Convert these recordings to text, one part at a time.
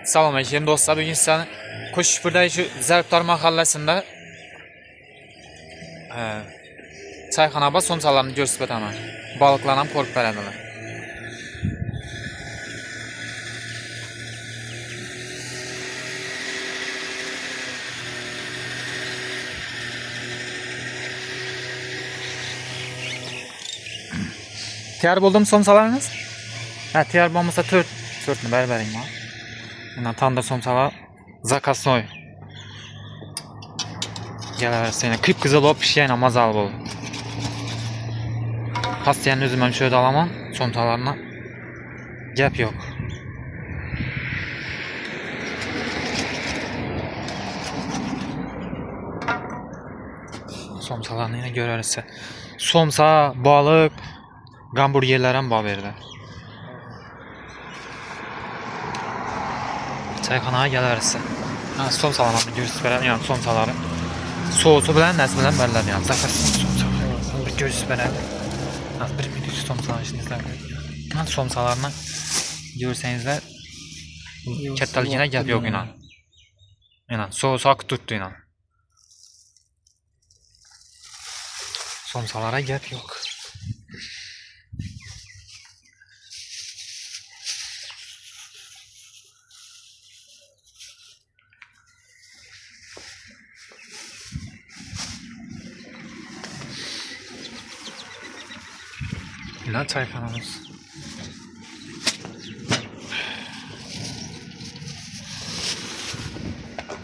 Assalomu do'stlar, bugun sizlarni Qo'shishpurdagi shu Zarbdor mahallasida çayxona bor, somsalarni ko'rsatib o'taman. Baliqlar ham ko'rib beradilar. Tayyor bo'ldimi somsalarınız? Ha, tayyor bo'lmasa 4 ni bering ma. Mana tandır somsalar zakasnoy. Gelaversin. Qip-qizil bo'lib pishgan, mazali bo'ldi. Pastyan o'zim ham şöyle alaman, somsalarni. Gap yo'q. Somsalarni yana ko'rarsiz. Somsa, baliq, hamburgerlar ham bor bu yerda. Çayxonaga kelarsiz. Ha, somsalarni ko'rsatib beraman, yani somsalari. So'si bilan nasi bilan beriladi, yani zakaz somsa. Bir ko'rsatib beradi. Az bir minut somsa ishingizlar. Mana somsalarni ko'rsangizlar, kattaligina gap yo'q inan. Inan, so'si oqib turibdi inan. Somsalara gap yo'q. Ila çayxonamiz.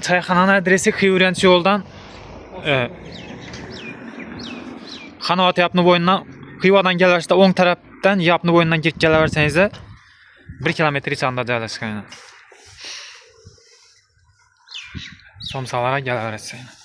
Çayxonanın adresi Xiyurenç yoldan Xanovat yapını boyundan Xivadan gelirse o'ng tarafdan yapını boyundan girib kelaverseniz 1 kilometr içində joylashgan. Somsalara kelaverasiz.